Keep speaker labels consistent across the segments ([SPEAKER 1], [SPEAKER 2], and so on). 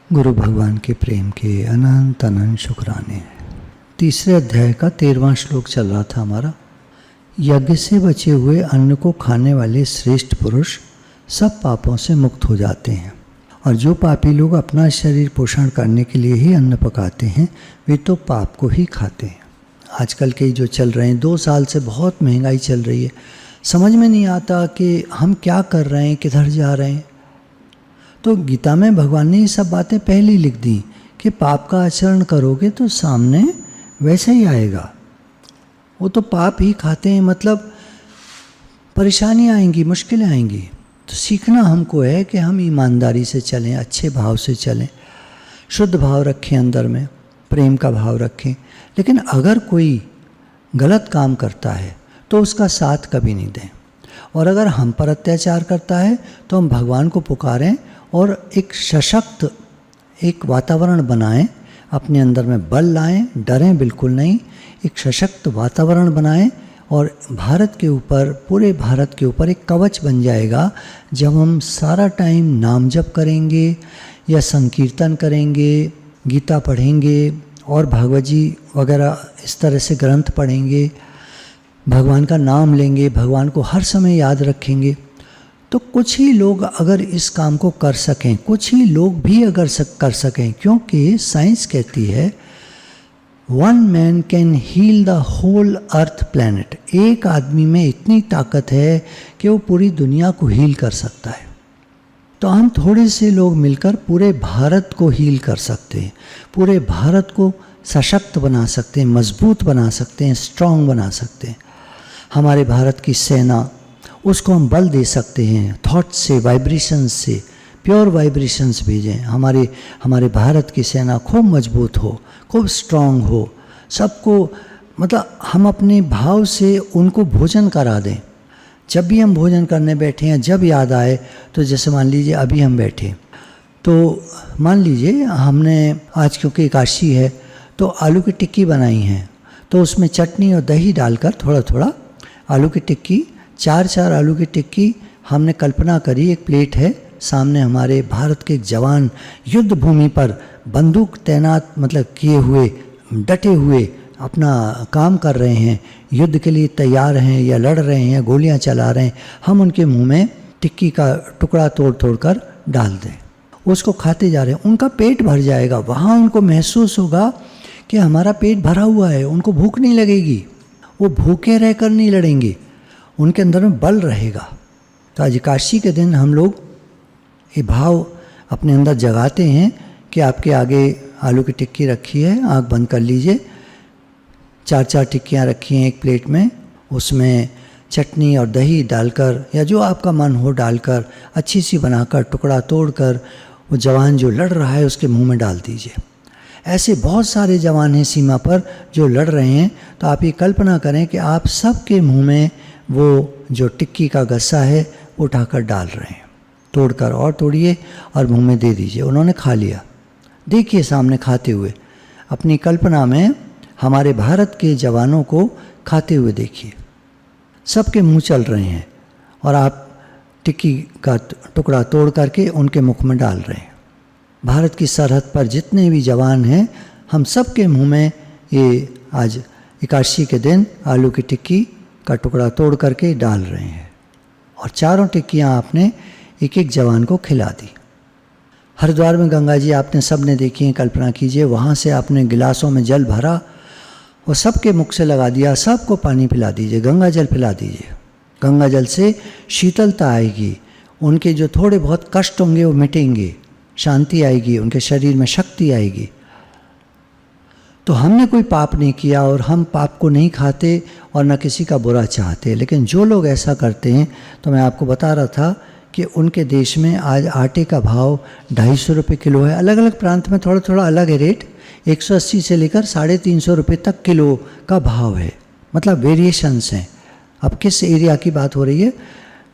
[SPEAKER 1] गुरु भगवान के प्रेम के अनंत अनंत शुक्राने। तीसरे अध्याय का 13वां श्लोक चल रहा था हमारा। यज्ञ से बचे हुए अन्न को खाने वाले श्रेष्ठ पुरुष सब पापों से मुक्त हो जाते हैं, और जो पापी लोग अपना शरीर पोषण करने के लिए ही अन्न पकाते हैं वे तो पाप को ही खाते हैं। आजकल के जो चल रहे हैं, 2 साल से बहुत महंगाई चल रही है, समझ में नहीं आता कि हम क्या कर रहे हैं, किधर जा रहे हैं। तो गीता में भगवान ने ये सब बातें पहले ही लिख दी कि पाप का आचरण करोगे तो सामने वैसे ही आएगा। वो तो पाप ही खाते हैं, मतलब परेशानियाँ आएंगी, मुश्किलें आएंगी। तो सीखना हमको है कि हम ईमानदारी से चलें, अच्छे भाव से चलें, शुद्ध भाव रखें, अंदर में प्रेम का भाव रखें। लेकिन अगर कोई गलत काम करता है तो उसका साथ कभी नहीं दें, और अगर हम पर अत्याचार करता है तो हम भगवान को पुकारें और एक सशक्त एक वातावरण बनाएं, अपने अंदर में बल लाएं, डरें बिल्कुल नहीं, एक सशक्त वातावरण बनाएं और भारत के ऊपर, पूरे भारत के ऊपर एक कवच बन जाएगा। जब हम सारा टाइम नाम जप करेंगे या संकीर्तन करेंगे, गीता पढ़ेंगे और भागवत जी वगैरह इस तरह से ग्रंथ पढ़ेंगे, भगवान का नाम लेंगे, भगवान को हर समय याद रखेंगे, तो कुछ ही लोग अगर इस काम को कर सकें, कुछ ही लोग भी अगर कर सकें, क्योंकि साइंस कहती है 1 man can heal the whole earth planet. एक आदमी में इतनी ताकत है कि वो पूरी दुनिया को हील कर सकता है। तो हम थोड़े से लोग मिलकर पूरे भारत को हील कर सकते हैं, पूरे भारत को सशक्त बना सकते हैं, मजबूत बना सकते हैं, स्ट्रांग बना सकते हैं। हमारे भारत की सेना, उसको हम बल दे सकते हैं, थॉट से, वाइब्रेशंस से, प्योर वाइब्रेशंस भेजें। हमारे भारत की सेना खूब मजबूत हो, खूब स्ट्रांग हो, सबको, मतलब हम अपने भाव से उनको भोजन करा दें। जब भी हम भोजन करने बैठे हैं, जब याद आए, तो जैसे मान लीजिए अभी हम बैठे, तो मान लीजिए हमने आज क्योंकि एकादशी है तो आलू की टिक्की बनाई है, तो उसमें चटनी और दही डालकर थोड़ा थोड़ा आलू की टिक्की, 4 आलू की टिक्की हमने कल्पना करी। एक प्लेट है सामने, हमारे भारत के जवान युद्ध भूमि पर बंदूक तैनात, मतलब किए हुए, डटे हुए अपना काम कर रहे हैं, युद्ध के लिए तैयार हैं या लड़ रहे हैं, गोलियां चला रहे हैं। हम उनके मुंह में टिक्की का टुकड़ा तोड़ तोड़ कर डाल दें, उसको खाते जा रहे हैं, उनका पेट भर जाएगा। वहाँ उनको महसूस होगा कि हमारा पेट भरा हुआ है, उनको भूख नहीं लगेगी, वो भूखे रहकर नहीं लड़ेंगे, उनके अंदर में बल रहेगा। तो आज एकादशी के दिन हम लोग ये भाव अपने अंदर जगाते हैं कि आपके आगे आलू की टिक्की रखी है, आँख बंद कर लीजिए, 4 टिक्कियाँ रखी हैं एक प्लेट में, उसमें चटनी और दही डालकर या जो आपका मन हो डालकर अच्छी सी बनाकर टुकड़ा तोड़कर वो जवान जो लड़ रहा है उसके मुंह में डाल दीजिए। ऐसे बहुत सारे जवान हैं सीमा पर जो लड़ रहे हैं, तो आप ये कल्पना करें कि आप सबके मुंह में वो जो टिक्की का गस्सा है उठाकर डाल रहे हैं, तोड़कर और तोड़िए और मुंह में दे दीजिए। उन्होंने खा लिया, देखिए सामने खाते हुए, अपनी कल्पना में हमारे भारत के जवानों को खाते हुए देखिए, सबके मुंह चल रहे हैं और आप टिक्की का टुकड़ा तोड़ करके उनके मुख में डाल रहे हैं। भारत की सरहद पर जितने भी जवान हैं, हम सबके मुंह में ये आज एकादशी के दिन आलू की टिक्की का टुकड़ा तोड़ करके डाल रहे हैं, और 4 टिक्कियाँ आपने एक एक जवान को खिला दी। हरिद्वार में गंगा जी आपने सब ने देखी हैं, कल्पना कीजिए, वहाँ से आपने गिलासों में जल भरा और सबके मुख से लगा दिया, सबको पानी पिला दीजिए, गंगा जल पिला दीजिए। गंगा जल से शीतलता आएगी, उनके जो थोड़े बहुत कष्ट होंगे वो मिटेंगे, शांति आएगी, उनके शरीर में शक्ति आएगी। तो हमने कोई पाप नहीं किया और हम पाप को नहीं खाते और न किसी का बुरा चाहते, लेकिन जो लोग ऐसा करते हैं, तो मैं आपको बता रहा था कि उनके देश में आज आटे का भाव 250 रुपये किलो है। अलग अलग प्रांत में थोड़ा थोड़ा अलग है रेट, 180 से लेकर 350 रुपये तक किलो का भाव है, मतलब वेरिएशंस हैं। अब किस एरिया की बात हो रही है,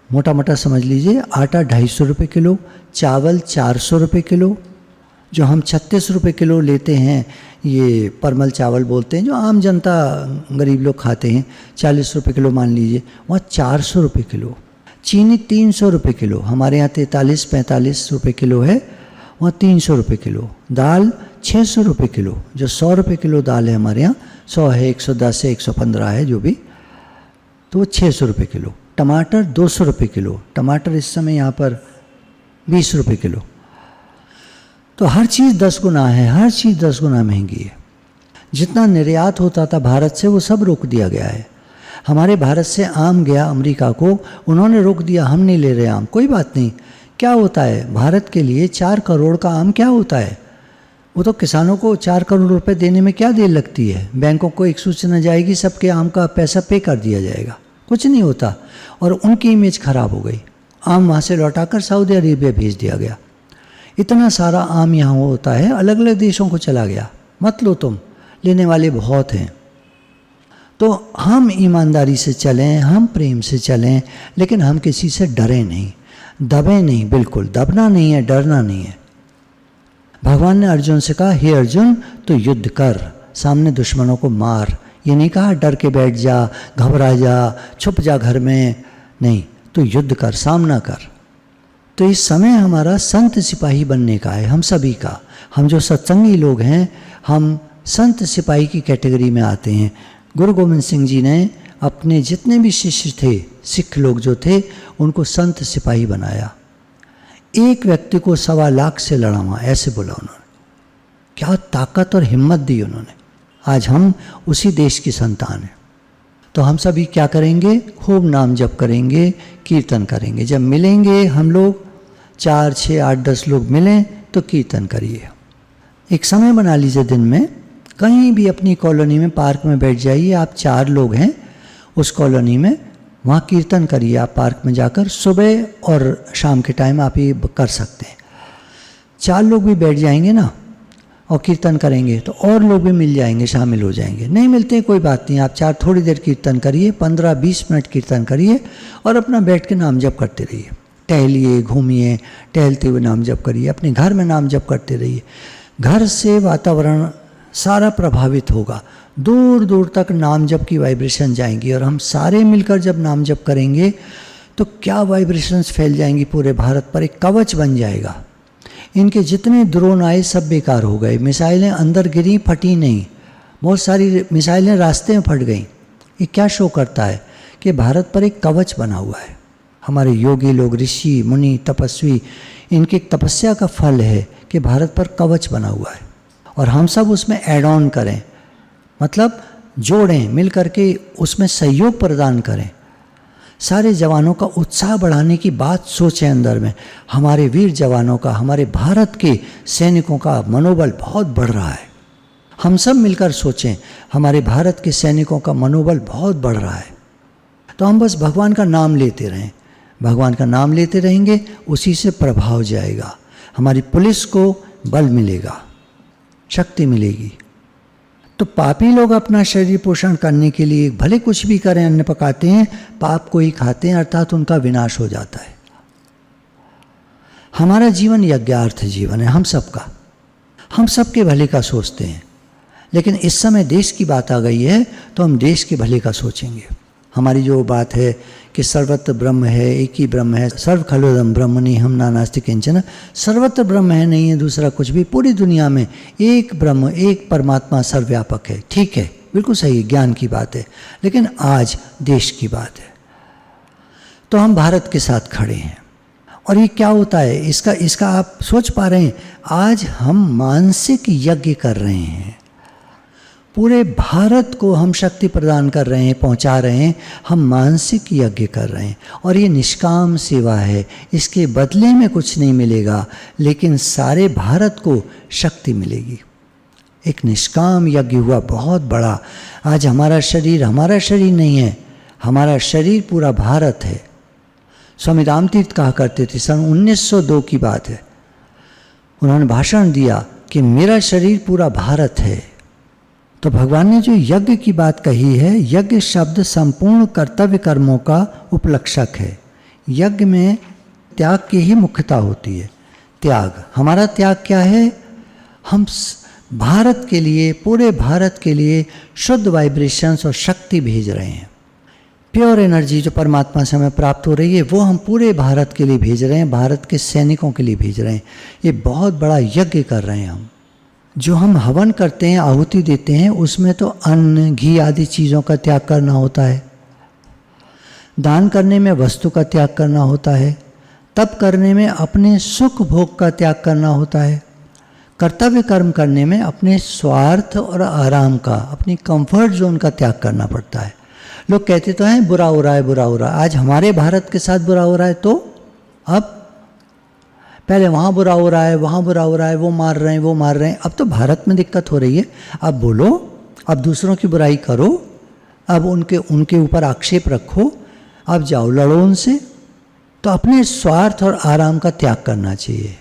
[SPEAKER 1] मोटा मोटा समझ लीजिए, आटा 250 रुपये किलो, चावल 400 रुपये किलो, जो हम 36 रुपये किलो लेते हैं, ये परमल चावल बोलते हैं, जो आम जनता गरीब लोग खाते हैं, 40 रुपये किलो मान लीजिए, वहाँ 400 रुपये किलो। चीनी 300 रुपये किलो, हमारे यहाँ 43-45 रुपये किलो है, वहाँ 300 रुपये किलो। दाल 600 रुपये किलो, जो 100 रुपये किलो दाल है हमारे यहाँ, 100 है, 110 है, 115 है, जो भी, तो वो 600 रुपये किलो। टमाटर 200 रुपये किलो, टमाटर इस समय यहाँ पर 20 रुपये किलो। तो हर चीज़ 10 गुना है, हर चीज़ 10 गुना महंगी है। जितना निर्यात होता था भारत से वो सब रोक दिया गया है। हमारे भारत से आम गया अमेरिका को, उन्होंने रोक दिया, हम नहीं ले रहे आम। कोई बात नहीं, क्या होता है भारत के लिए 4 करोड़ का आम क्या होता है? वो तो किसानों को 4 करोड़ रुपए देने में क्या देर लगती है। बैंकों को एक सूचना जाएगी, सबके आम का पैसा पे कर दिया जाएगा, कुछ नहीं होता। और उनकी इमेज खराब हो गई। आम वहाँ से लौटाकर सऊदी अरेबिया भेज दिया गया। इतना सारा आम यहाँ होता है, अलग अलग देशों को चला गया। मत लो तुम, लेने वाले बहुत हैं। तो हम ईमानदारी से चलें, हम प्रेम से चलें, लेकिन हम किसी से डरें नहीं, दबे नहीं, बिल्कुल दबना नहीं है, डरना नहीं है। भगवान ने अर्जुन से कहा, हे अर्जुन तो युद्ध कर, सामने दुश्मनों को मार। ये नहीं कहा डर के बैठ जा, घबरा जा, छुप जा घर में, नहीं, तो युद्ध कर, सामना कर। तो इस समय हमारा संत सिपाही बनने का है, हम सभी का। हम जो सत्संगी लोग हैं, हम संत सिपाही की कैटेगरी में आते हैं। गुरु गोविंद सिंह जी ने अपने जितने भी शिष्य थे, सिख लोग जो थे, उनको संत सिपाही बनाया। एक व्यक्ति को 1.25 लाख से लड़ा, ऐसे बोला उन्होंने। क्या ताकत और हिम्मत दी उन्होंने। आज हम उसी देश की संतान हैं। तो हम सभी क्या करेंगे? खूब नाम जप करेंगे, कीर्तन करेंगे। जब मिलेंगे हम लोग 4, 6, 8, 10 लोग मिलें तो कीर्तन करिए। एक समय बना लीजिए दिन में, कहीं भी अपनी कॉलोनी में पार्क में बैठ जाइए। आप 4 लोग हैं उस कॉलोनी में, वहाँ कीर्तन करिए। आप पार्क में जाकर सुबह और शाम के टाइम आप ये कर सकते हैं। 4 लोग भी बैठ जाएंगे ना और कीर्तन करेंगे तो और लोग भी मिल जाएंगे, शामिल हो जाएंगे। नहीं मिलते कोई बात नहीं, आप 4 थोड़ी देर कीर्तन करिए, 15-20 मिनट कीर्तन करिए और अपना बैठ के नाम जप करते रहिए। टहलिए, घूमिए, टहलते हुए नाम जप करिए। अपने घर में नाम जप करते रहिए। घर से वातावरण सारा प्रभावित होगा, दूर दूर तक नाम जप की वाइब्रेशन जाएंगी। और हम सारे मिलकर जब नाम जप करेंगे तो क्या वाइब्रेशंस फैल जाएंगी पूरे भारत पर, एक कवच बन जाएगा। इनके जितने ड्रोन आए सब बेकार हो गए, मिसाइलें अंदर गिरी, फटी नहीं। बहुत सारी मिसाइलें रास्ते में फट गईं। ये क्या शो करता है कि भारत पर एक कवच बना हुआ है। हमारे योगी लोग, ऋषि मुनि, तपस्वी, इनकी तपस्या का फल है कि भारत पर कवच बना हुआ है। और हम सब उसमें ऐड ऑन करें, मतलब जोड़ें, मिल करके उसमें सहयोग प्रदान करें। सारे जवानों का उत्साह बढ़ाने की बात सोचें अंदर में। हमारे वीर जवानों का, हमारे भारत के सैनिकों का मनोबल बहुत बढ़ रहा है। हम सब मिलकर सोचें, हमारे भारत के सैनिकों का मनोबल बहुत बढ़ रहा है। तो हम बस भगवान का नाम लेते रहें, भगवान का नाम लेते रहेंगे, उसी से प्रभाव जाएगा। हमारी पुलिस को बल मिलेगा, शक्ति मिलेगी। तो पापी लोग अपना शरीर पोषण करने के लिए भले कुछ भी करें, अन्न पकाते हैं, पाप को ही खाते हैं, अर्थात उनका विनाश हो जाता है। हमारा जीवन यज्ञार्थ जीवन है, हम सबका, हम सबके भले का सोचते हैं। लेकिन इस समय देश की बात आ गई है तो हम देश के भले का सोचेंगे। हमारी जो बात है कि सर्वत्र ब्रह्म है, एक ही ब्रह्म है, सर्व खलुदम ब्रह्मणि हम नास्ति किंचन, सर्वत्र ब्रह्म है, नहीं है दूसरा कुछ भी। पूरी दुनिया में एक ब्रह्म, एक परमात्मा सर्वव्यापक है। ठीक है, बिल्कुल सही, ज्ञान की बात है। लेकिन आज देश की बात है, तो हम भारत के साथ खड़े हैं। और ये क्या होता है, इसका आप सोच पा रहे हैं? आज हम मानसिक यज्ञ कर रहे हैं, पूरे भारत को हम शक्ति प्रदान कर रहे हैं, पहुंचा रहे हैं। हम मानसिक यज्ञ कर रहे हैं और ये निष्काम सेवा है। इसके बदले में कुछ नहीं मिलेगा, लेकिन सारे भारत को शक्ति मिलेगी। एक निष्काम यज्ञ हुआ बहुत बड़ा। आज हमारा शरीर नहीं है, हमारा शरीर पूरा भारत है। स्वामी रामतीर्थ कहा करते थे, सन 1902 की बात है, उन्होंने भाषण दिया कि मेरा शरीर पूरा भारत है। तो भगवान ने जो यज्ञ की बात कही है, यज्ञ शब्द संपूर्ण कर्तव्य कर्मों का उपलक्षक है। यज्ञ में त्याग की ही मुख्यता होती है। त्याग, हमारा त्याग क्या है? हम भारत के लिए, पूरे भारत के लिए शुद्ध वाइब्रेशंस और शक्ति भेज रहे हैं। प्योर एनर्जी जो परमात्मा से हमें प्राप्त हो रही है वो हम पूरे भारत के लिए भेज रहे हैं, भारत के सैनिकों के लिए भेज रहे हैं। ये बहुत बड़ा यज्ञ कर रहे हैं हम। जो हम हवन करते हैं, आहुति देते हैं, उसमें तो अन्न, घी आदि चीज़ों का त्याग करना होता है। दान करने में वस्तु का त्याग करना होता है। तप करने में अपने सुख भोग का त्याग करना होता है। कर्तव्य कर्म करने में अपने स्वार्थ और आराम का, अपनी कंफर्ट जोन का त्याग करना पड़ता है। लोग कहते तो हैं बुरा हो रहा है, बुरा हो रहा है। आज हमारे भारत के साथ बुरा हो रहा है, तो अब पहले वहाँ बुरा हो रहा है, वहाँ बुरा हो रहा है, वो मार रहे हैं, वो मार रहे हैं। अब तो भारत में दिक्कत हो रही है। अब बोलो, अब दूसरों की बुराई करो, अब उनके ऊपर आक्षेप रखो, अब जाओ लड़ो उनसे। तो अपने स्वार्थ और आराम का त्याग करना चाहिए।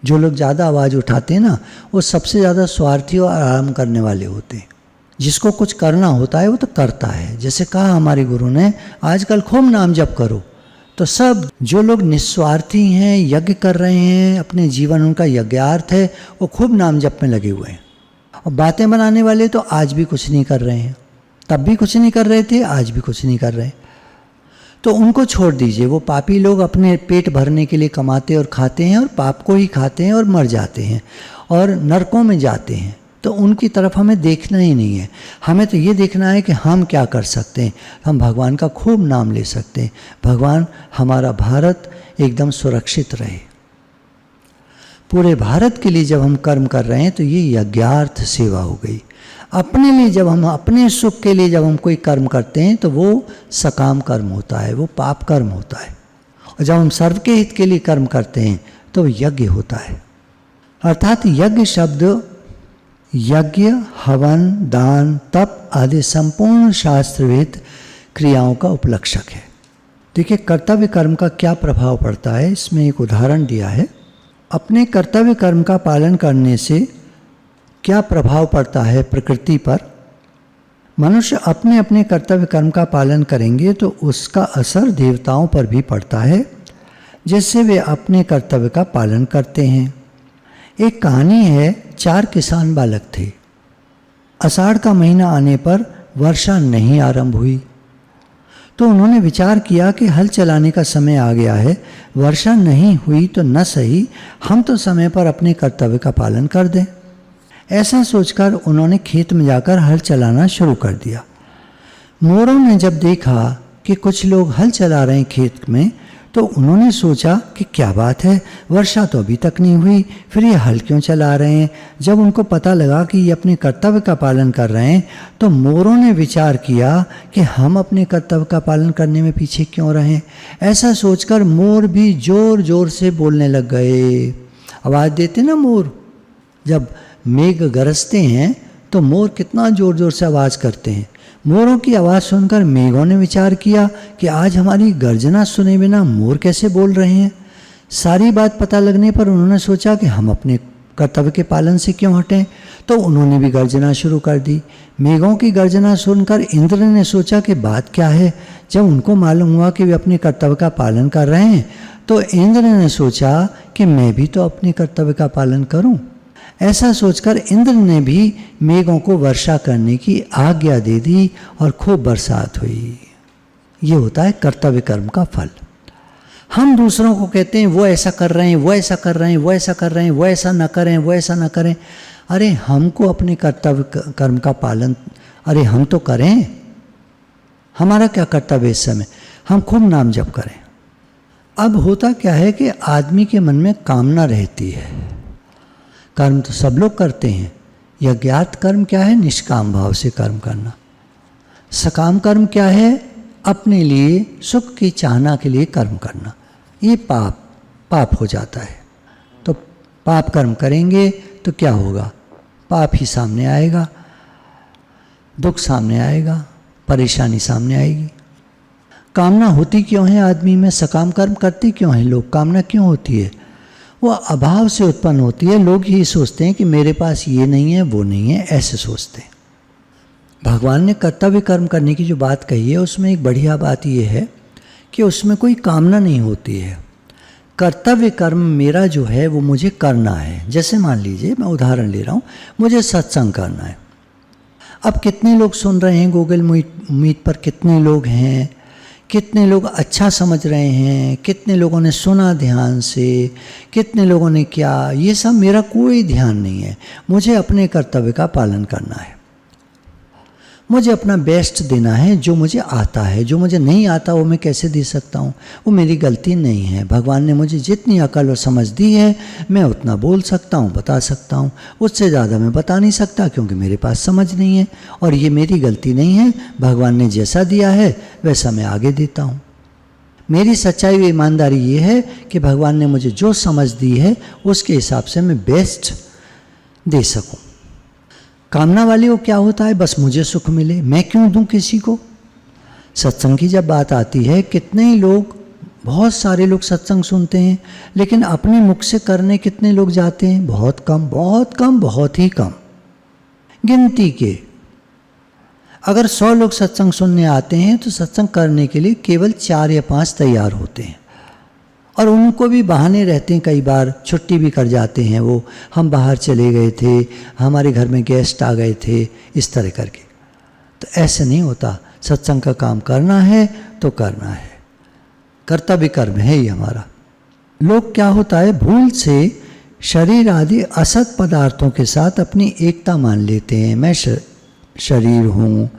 [SPEAKER 1] जो लोग ज़्यादा आवाज़ उठाते हैं ना, वो सबसे ज़्यादा स्वार्थी और आराम करने वाले होते हैं। जिसको कुछ करना होता है वो तो करता है। जैसे कहा हमारे गुरु ने, आजकल खूब नाम जप करो। तो सब जो लोग निस्वार्थी हैं, यज्ञ कर रहे हैं, अपने जीवन उनका यज्ञार्थ है, वो खूब नाम जप में लगे हुए हैं। और बातें बनाने वाले तो आज भी कुछ नहीं कर रहे हैं, तब भी कुछ नहीं कर रहे थे, आज भी कुछ नहीं कर रहे। तो उनको छोड़ दीजिए। वो पापी लोग अपने पेट भरने के लिए कमाते और खाते हैं, और पाप को ही खाते हैं और मर जाते हैं और नरकों में जाते हैं। तो उनकी तरफ हमें देखना ही नहीं है। हमें तो ये देखना है कि हम क्या कर सकते हैं। हम भगवान का खूब नाम ले सकते हैं। भगवान हमारा भारत एकदम सुरक्षित रहे। पूरे भारत के लिए जब हम कर्म कर रहे हैं तो ये यज्ञार्थ सेवा हो गई। अपने लिए जब हम, अपने सुख के लिए जब हम कोई कर्म करते हैं तो वो सकाम कर्म होता है, वो पाप कर्म होता है। और जब हम सर्व के हित के लिए कर्म करते हैं तो यज्ञ होता है। अर्थात यज्ञ शब्द यज्ञ, हवन, दान, तप आदि संपूर्ण शास्त्रविद क्रियाओं का उपलक्षक है। देखिए कर्तव्य कर्म का क्या प्रभाव पड़ता है, इसमें एक उदाहरण दिया है। अपने कर्तव्य कर्म का पालन करने से क्या प्रभाव पड़ता है प्रकृति पर। मनुष्य अपने अपने कर्तव्य कर्म का पालन करेंगे तो उसका असर देवताओं पर भी पड़ता है, जिससे वे अपने कर्तव्य का पालन करते हैं। एक कहानी है, 4 किसान बालक थे। आषाढ़ का महीना आने पर वर्षा नहीं आरंभ हुई, तो उन्होंने विचार किया कि हल चलाने का समय आ गया है। वर्षा नहीं हुई तो न सही, हम तो समय पर अपने कर्तव्य का पालन कर दें। ऐसा सोचकर उन्होंने खेत में जाकर हल चलाना शुरू कर दिया। मोरों ने जब देखा कि कुछ लोग हल चला रहे हैं खेत में, तो उन्होंने सोचा कि क्या बात है, वर्षा तो अभी तक नहीं हुई, फिर ये हल क्यों चला रहे हैं। जब उनको पता लगा कि ये अपने कर्तव्य का पालन कर रहे हैं, तो मोरों ने विचार किया कि हम अपने कर्तव्य का पालन करने में पीछे क्यों रहें। ऐसा सोचकर मोर भी जोर जोर से बोलने लग गए। आवाज़ देते ना मोर, जब मेघ गरजते हैं तो मोर कितना जोर जोर से आवाज़ करते हैं। मोरों की आवाज़ सुनकर मेघों ने विचार किया कि आज हमारी गर्जना सुने बिना मोर कैसे बोल रहे हैं। सारी बात पता लगने पर उन्होंने सोचा कि हम अपने कर्तव्य के पालन से क्यों हटें, तो उन्होंने भी गर्जना शुरू कर दी। मेघों की गर्जना सुनकर इंद्र ने सोचा कि बात क्या है। जब उनको मालूम हुआ कि वे अपने कर्तव्य का पालन कर रहे हैं, तो इंद्र ने सोचा कि मैं भी तो अपने कर्तव्य का पालन करूं। ऐसा सोचकर इंद्र ने भी मेघों को वर्षा करने की आज्ञा दे दी और खूब बरसात हुई। ये होता है कर्तव्य कर्म का फल। हम दूसरों को कहते हैं वो ऐसा कर रहे हैं, वो ऐसा कर रहे हैं, वो ऐसा कर रहे हैं, वो ऐसा न करें, वो ऐसा न करें। अरे हमको अपने कर्तव्य कर्म का पालन, अरे हम तो करें। हमारा क्या कर्तव्य इस समय, हम खूब नाम जप करें। अब होता क्या है कि आदमी के मन में कामना रहती है। कर्म तो सब लोग करते हैं। यज्ञार्थ कर्म क्या है, निष्काम भाव से कर्म करना। सकाम कर्म क्या है, अपने लिए सुख की चाहना के लिए कर्म करना। ये पाप हो जाता है। तो पाप कर्म करेंगे तो क्या होगा, पाप ही सामने आएगा, दुख सामने आएगा, परेशानी सामने आएगी। कामना होती क्यों है आदमी में, सकाम कर्म करते क्यों है लोग, कामना क्यों होती है, वो अभाव से उत्पन्न होती है। लोग ही सोचते हैं कि मेरे पास ये नहीं है, वो नहीं है, ऐसे सोचते हैं। भगवान ने कर्तव्य कर्म करने की जो बात कही है, उसमें एक बढ़िया बात ये है कि उसमें कोई कामना नहीं होती है। कर्तव्य कर्म मेरा जो है वो मुझे करना है। जैसे मान लीजिए, मैं उदाहरण ले रहा हूँ, मुझे सत्संग करना है। अब कितने लोग सुन रहे हैं गूगल मीट पर, कितने लोग हैं, कितने लोग अच्छा समझ रहे हैं, कितने लोगों ने सुना ध्यान से, कितने लोगों ने क्या, ये सब मेरा कोई ध्यान नहीं है। मुझे अपने कर्तव्य का पालन करना है, मुझे अपना बेस्ट देना है। जो मुझे आता है, जो मुझे नहीं आता वो मैं कैसे दे सकता हूँ, वो मेरी गलती नहीं है। भगवान ने मुझे जितनी अकल और समझ दी है मैं उतना बोल सकता हूँ, बता सकता हूँ। उससे ज़्यादा मैं बता नहीं सकता क्योंकि मेरे पास समझ नहीं है, और ये मेरी गलती नहीं है। भगवान ने जैसा दिया है वैसा मैं आगे देता हूँ। मेरी सच्चाई व ईमानदारी ये है कि भगवान ने मुझे जो समझ दी है उसके हिसाब से मैं बेस्ट दे सकूँ। कामना वाले को क्या होता है, बस मुझे सुख मिले, मैं क्यों दूं किसी को। सत्संग की जब बात आती है, कितने ही लोग, बहुत सारे लोग सत्संग सुनते हैं, लेकिन अपने मुख से करने कितने लोग जाते हैं, बहुत कम, बहुत कम, बहुत ही कम, गिनती के। अगर 100 लोग सत्संग सुनने आते हैं तो सत्संग करने के लिए केवल 4 या 5 तैयार होते हैं, और उनको भी बहाने रहते हैं। कई बार छुट्टी भी कर जाते हैं वो, हम बाहर चले गए थे, हमारे घर में गेस्ट आ गए थे, इस तरह करके। तो ऐसे नहीं होता। सत्संग का काम करना है तो करना है, कर्तव्य कर्म है ये हमारा। लोग क्या होता है, भूल से शरीर आदि असत पदार्थों के साथ अपनी एकता मान लेते हैं। मैं शरीर हूँ।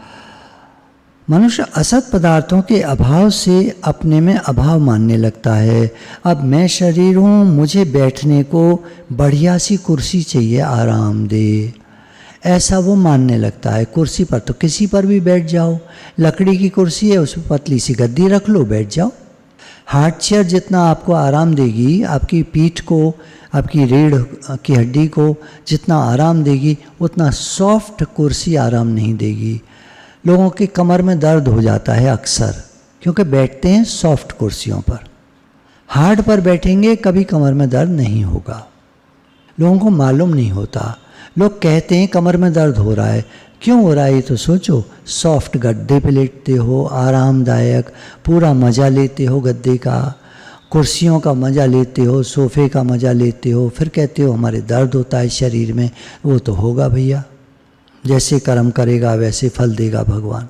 [SPEAKER 1] मनुष्य असत पदार्थों के अभाव से अपने में अभाव मानने लगता है। अब मैं शरीर हूँ, मुझे बैठने को बढ़िया सी कुर्सी चाहिए, आरामदेह, ऐसा वो मानने लगता है। कुर्सी पर तो किसी पर भी बैठ जाओ, लकड़ी की कुर्सी है, उसमें पतली सी गद्दी रख लो, बैठ जाओ। हार्ड चेयर जितना आपको आराम देगी, आपकी पीठ को, आपकी रीढ़ की हड्डी को जितना आराम देगी, उतना सॉफ्ट कुर्सी आराम नहीं देगी। लोगों की कमर में दर्द हो जाता है अक्सर, क्योंकि बैठते हैं सॉफ्ट कुर्सियों पर। हार्ड पर बैठेंगे कभी कमर में दर्द नहीं होगा। लोगों को मालूम नहीं होता। लोग कहते हैं कमर में दर्द हो रहा है, क्यों हो रहा है ये तो सोचो। सॉफ्ट गद्दे पे लेटते हो, आरामदायक, पूरा मज़ा लेते हो गद्दे का, कुर्सियों का मज़ा लेते हो, सोफ़े का मज़ा लेते हो, फिर कहते हो हमारे दर्द होता है शरीर में। वो तो होगा भैया, जैसे कर्म करेगा वैसे फल देगा भगवान।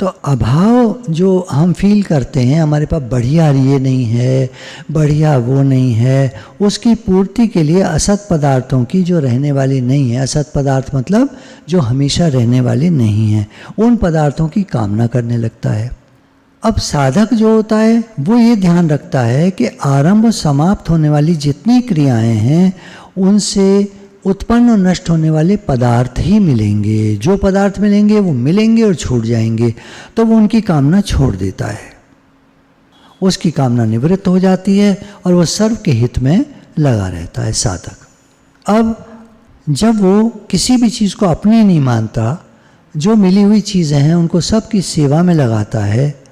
[SPEAKER 1] तो अभाव जो हम फील करते हैं, हमारे पास बढ़िया ये नहीं है, बढ़िया वो नहीं है, उसकी पूर्ति के लिए असत पदार्थों की जो रहने वाली नहीं है, असत पदार्थ मतलब जो हमेशा रहने वाले नहीं हैं, उन पदार्थों की कामना करने लगता है। अब साधक जो होता है वो ये ध्यान रखता है कि आरंभ और समाप्त होने वाली जितनी क्रियाएं हैं उनसे उत्पन्न और नष्ट होने वाले पदार्थ ही मिलेंगे। जो पदार्थ मिलेंगे वो मिलेंगे और छूट जाएंगे, तो वो उनकी कामना छोड़ देता है, उसकी कामना निवृत्त हो जाती है और वो सर्व के हित में लगा रहता है साधक। अब जब वो किसी भी चीज़ को अपनी नहीं मानता, जो मिली हुई चीज़ें हैं उनको सबकी सेवा में लगाता है,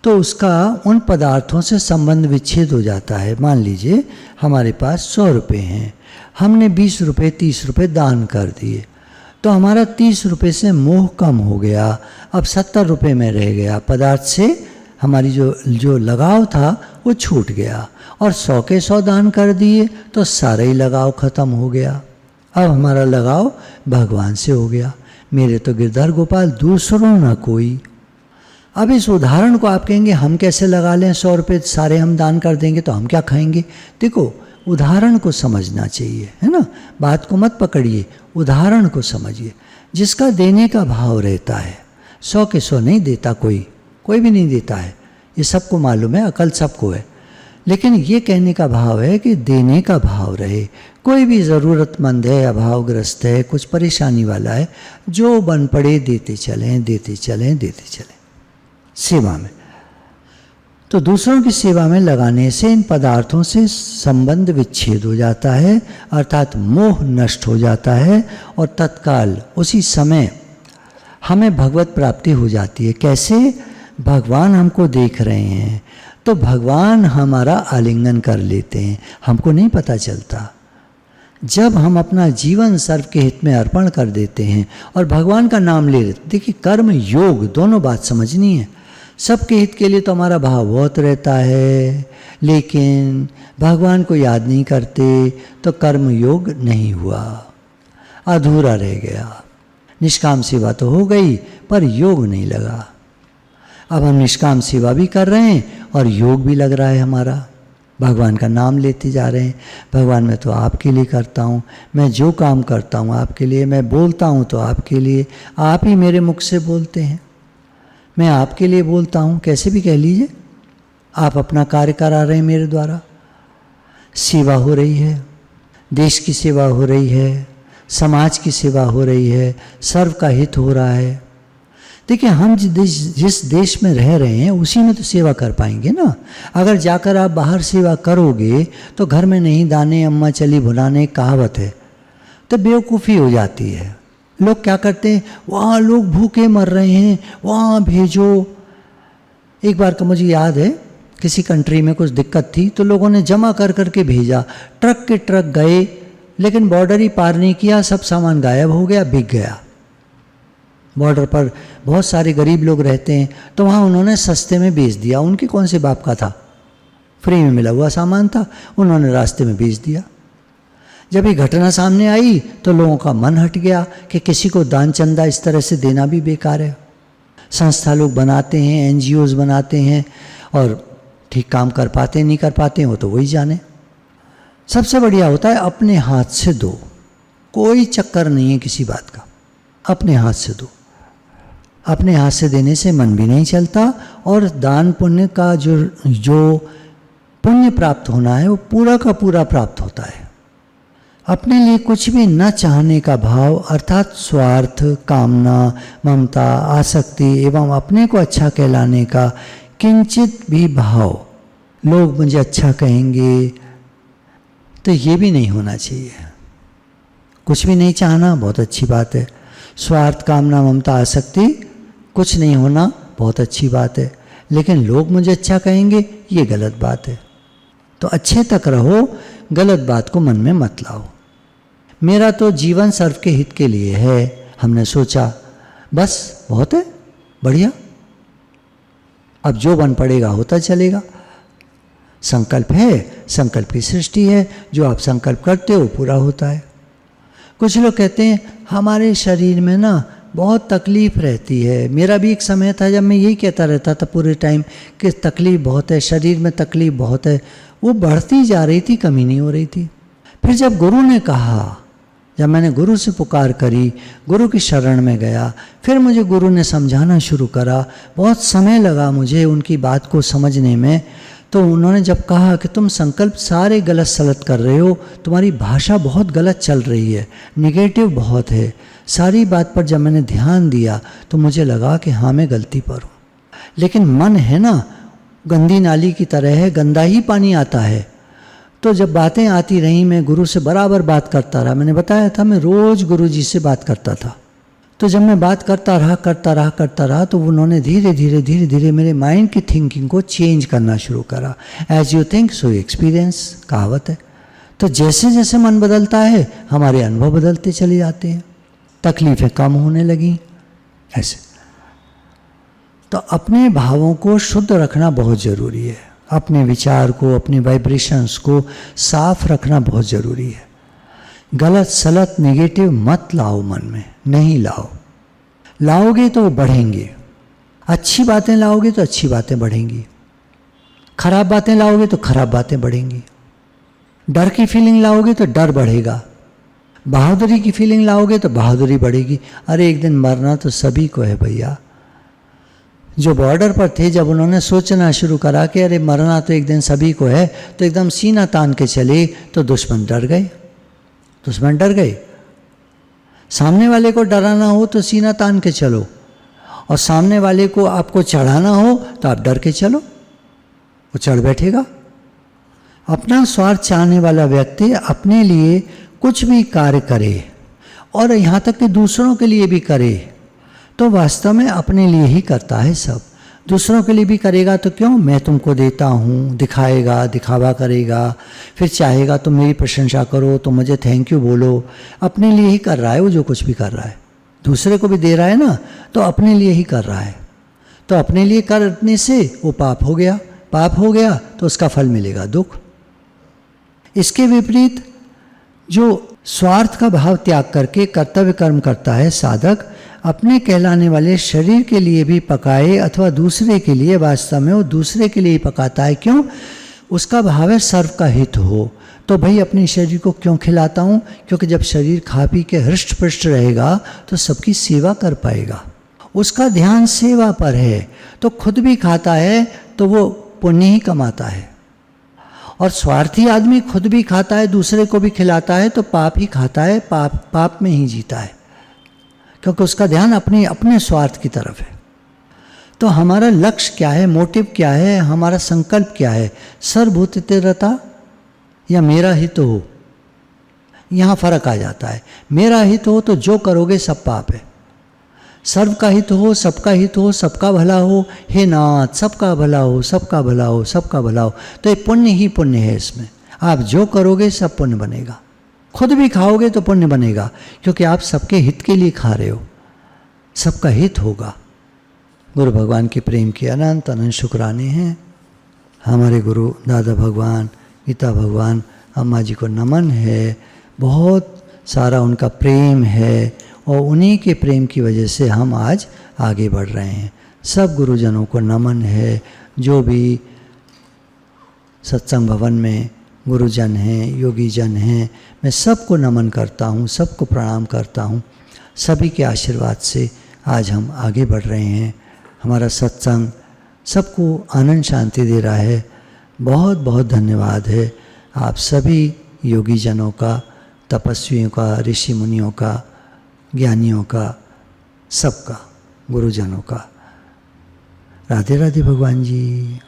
[SPEAKER 1] तो उसका उन पदार्थों से संबंध विच्छेद हो जाता है। मान लीजिए हमारे पास 100 रुपये हैं, हमने 20 रुपये 30 रुपये दान कर दिए, तो हमारा 30 रुपये से मोह कम हो गया, अब 70 रुपये में रह गया। पदार्थ से हमारी जो लगाव था वो छूट गया, और 100 के 100 दान कर दिए तो सारा ही लगाव खत्म हो गया। अब हमारा लगाव भगवान से हो गया। मेरे तो गिरधर गोपाल दूसरों ना कोई। अब इस उदाहरण को आप कहेंगे हम कैसे लगा लें, 100 रुपये सारे हम दान कर देंगे तो हम क्या खाएंगे। देखो, उदाहरण को समझना चाहिए, है ना। बात को मत पकड़िए, उदाहरण को समझिए। जिसका देने का भाव रहता है, 100 के 100 नहीं देता कोई भी नहीं देता है, ये सबको मालूम है, अकल सबको है। लेकिन ये कहने का भाव है कि देने का भाव रहे। कोई भी ज़रूरतमंद है, अभावग्रस्त है, कुछ परेशानी वाला है, जो बन पड़े देते चलें, देते चलें, देते चलें सेवा में। तो दूसरों की सेवा में लगाने से इन पदार्थों से संबंध विच्छेद हो जाता है, अर्थात मोह नष्ट हो जाता है, और तत्काल उसी समय हमें भगवत प्राप्ति हो जाती है। कैसे? भगवान हमको देख रहे हैं तो भगवान हमारा आलिंगन कर लेते हैं, हमको नहीं पता चलता। जब हम अपना जीवन सर्व के हित में अर्पण कर देते हैं और भगवान का नाम ले लेते, देखिए कर्म योग दोनों बात समझनी है। सबके हित के लिए तो हमारा भाव बहुत रहता है, लेकिन भगवान को याद नहीं करते तो कर्म योग नहीं हुआ, अधूरा रह गया। निष्काम सेवा तो हो गई पर योग नहीं लगा। अब हम निष्काम सेवा भी कर रहे हैं और योग भी लग रहा है हमारा। भगवान का नाम लेते जा रहे हैं, भगवान मैं तो आपके लिए करता हूँ, मैं जो काम करता हूँ आपके लिए, मैं बोलता हूँ तो आपके लिए, आप ही मेरे मुख से बोलते हैं, मैं आपके लिए बोलता हूँ, कैसे भी कह लीजिए। आप अपना कार्य करा रहे हैं मेरे द्वारा, सेवा हो रही है, देश की सेवा हो रही है, समाज की सेवा हो रही है, सर्व का हित हो रहा है। देखिए हम जिस देश में रह रहे हैं उसी में तो सेवा कर पाएंगे ना। अगर जाकर आप बाहर सेवा करोगे तो घर में नहीं दाने अम्मा चली भुलाने कहावत है, तो बेवकूफ़ी हो जाती है। लोग क्या करते हैं, वहाँ लोग भूखे मर रहे हैं वहाँ भेजो। एक बार का मुझे याद है, किसी कंट्री में कुछ दिक्कत थी तो लोगों ने जमा कर करके भेजा, ट्रक के ट्रक गए, लेकिन बॉर्डर ही पार नहीं किया, सब सामान गायब हो गया, बिक गया। बॉर्डर पर बहुत सारे गरीब लोग रहते हैं तो वहाँ उन्होंने सस्ते में बेच दिया। उनके कौन से बाप का था, फ्री में मिला हुआ सामान था, उन्होंने रास्ते में बेच दिया। जब ये घटना सामने आई तो लोगों का मन हट गया कि किसी को दान चंदा इस तरह से देना भी बेकार है। संस्था लोग बनाते हैं, NGOs बनाते हैं और ठीक काम कर पाते नहीं कर पाते हो तो वही जाने। सबसे बढ़िया होता है अपने हाथ से दो, कोई चक्कर नहीं है किसी बात का, अपने हाथ से दो। अपने हाथ से देने से मन भी नहीं चलता और दान पुण्य का जो पुण्य प्राप्त होना है वो पूरा का पूरा प्राप्त होता है। अपने लिए कुछ भी न चाहने का भाव अर्थात स्वार्थ, कामना, ममता, आसक्ति एवं अपने को अच्छा कहलाने का किंचित भी भाव, लोग मुझे अच्छा कहेंगे, तो ये भी नहीं होना चाहिए। कुछ भी नहीं चाहना बहुत अच्छी बात है, स्वार्थ, कामना, ममता, आसक्ति कुछ नहीं होना बहुत अच्छी बात है, लेकिन लोग मुझे अच्छा कहेंगे ये गलत बात है। तो अच्छे तक रहो, गलत बात को मन में मत लाओ। मेरा तो जीवन सर्व के हित के लिए है, हमने सोचा बस बहुत है, बढ़िया, अब जो बन पड़ेगा होता चलेगा। संकल्प है, संकल्प की सृष्टि है, जो आप संकल्प करते हो पूरा होता है। कुछ लोग कहते हैं हमारे शरीर में ना बहुत तकलीफ रहती है। मेरा भी एक समय था जब मैं यही कहता रहता था पूरे टाइम कि तकलीफ बहुत है, शरीर में तकलीफ बहुत है। वो बढ़ती जा रही थी, कमी नहीं हो रही थी। फिर जब गुरु ने कहा, जब मैंने गुरु से पुकार करी, गुरु की शरण में गया, फिर मुझे गुरु ने समझाना शुरू करा। बहुत समय लगा मुझे उनकी बात को समझने में। तो उन्होंने जब कहा कि तुम संकल्प सारे गलत सलत कर रहे हो, तुम्हारी भाषा बहुत गलत चल रही है, निगेटिव बहुत है, सारी बात पर जब मैंने ध्यान दिया तो मुझे लगा कि हाँ मैं गलती पर हूँ। लेकिन मन है ना गंदी नाली की तरह है, गंदा ही पानी आता है। तो जब बातें आती रहीं मैं गुरु से बराबर बात करता रहा। मैंने बताया था मैं रोज़ गुरु जी से बात करता था। तो जब मैं बात करता रहा तो उन्होंने धीरे धीरे मेरे माइंड की थिंकिंग को चेंज करना शुरू करा। As you think so experience कहावत है। तो जैसे जैसे मन बदलता है हमारे अनुभव बदलते चले जाते हैं, तकलीफ़ें कम होने लगी ऐसे। तो अपने भावों को शुद्ध रखना बहुत ज़रूरी है, अपने विचार को, अपने वाइब्रेशंस को साफ रखना बहुत ज़रूरी है। गलत सलत नेगेटिव मत लाओ मन में, नहीं लाओ। लाओगे तो वो बढ़ेंगे। अच्छी बातें लाओगे तो अच्छी बातें बढ़ेंगी, खराब बातें लाओगे तो खराब बातें बढ़ेंगी। डर की फीलिंग लाओगे तो डर बढ़ेगा, बहादुरी की फीलिंग लाओगे तो बहादुरी बढ़ेगी। अरे एक दिन मरना तो सभी को है भैया। जो बॉर्डर पर थे जब उन्होंने सोचना शुरू करा कि अरे मरना तो एक दिन सभी को है, तो एकदम सीना तान के चले तो दुश्मन डर गए। दुश्मन डर गए। सामने वाले को डराना हो तो सीना तान के चलो, और सामने वाले को आपको चढ़ाना हो तो आप डर के चलो, वो चढ़ बैठेगा। अपना स्वार्थ चाहने वाला व्यक्ति अपने लिए कुछ भी कार्य करे और यहाँ तक कि दूसरों के लिए भी करे तो वास्तव में अपने लिए ही करता है सब। दूसरों के लिए भी करेगा तो क्यों, मैं तुमको देता हूँ, दिखाएगा, दिखावा करेगा, फिर चाहेगा तुम मेरी प्रशंसा करो, तो मुझे थैंक यू बोलो। अपने लिए ही कर रहा है वो जो कुछ भी कर रहा है। दूसरे को भी दे रहा है ना, तो अपने लिए ही कर रहा है। तो अपने लिए करने से वो पाप हो गया, पाप हो गया तो उसका फल मिलेगा दुख। इसके विपरीत जो स्वार्थ का भाव त्याग करके कर्तव्य कर्म करता है साधक, अपने कहलाने वाले शरीर के लिए भी पकाए अथवा दूसरे के लिए, वास्तव में वो दूसरे के लिए ही पकाता है। क्यों? उसका भाव है सर्व का हित हो। तो भाई अपने शरीर को क्यों खिलाता हूँ? क्योंकि जब शरीर खा पी के हृष्ट पुष्ट रहेगा तो सबकी सेवा कर पाएगा। उसका ध्यान सेवा पर है, तो खुद भी खाता है तो वो पुण्य ही कमाता है। और स्वार्थी आदमी खुद भी खाता है, दूसरे को भी खिलाता है, तो पाप ही खाता है, पाप में ही जीता है, क्योंकि उसका ध्यान अपने स्वार्थ की तरफ है। तो हमारा लक्ष्य क्या है, मोटिव क्या है, हमारा संकल्प क्या है? सर्वभूतिरता या मेरा हित हो? यहाँ फर्क आ जाता है। मेरा हित हो तो जो करोगे सब पाप है। सर्व का हित हो, सबका हित हो, सबका भला हो, हे नाथ सबका भला हो, सबका भला हो, सबका भला हो, तो ये पुण्य ही पुण्य है। इसमें आप जो करोगे सब पुण्य बनेगा। खुद भी खाओगे तो पुण्य बनेगा, क्योंकि आप सबके हित के लिए खा रहे हो, सबका हित होगा। गुरु भगवान के प्रेम के अनंत अनंत शुक्राने हैं। हमारे गुरु दादा भगवान, गीता भगवान, अम्मा जी को नमन है। बहुत सारा उनका प्रेम है और उन्हीं के प्रेम की वजह से हम आज आगे बढ़ रहे हैं। सब गुरुजनों को नमन है। जो भी सत्संग भवन में गुरुजन हैं, योगी जन हैं, मैं सबको नमन करता हूँ, सबको प्रणाम करता हूँ। सभी के आशीर्वाद से आज हम आगे बढ़ रहे हैं। हमारा सत्संग सबको आनंद शांति दे रहा है। बहुत बहुत धन्यवाद है आप सभी योगी जनों का, तपस्वियों का, ऋषि मुनियों का, ज्ञानियों का, सबका, गुरुजनों का। राधे राधे भगवान जी।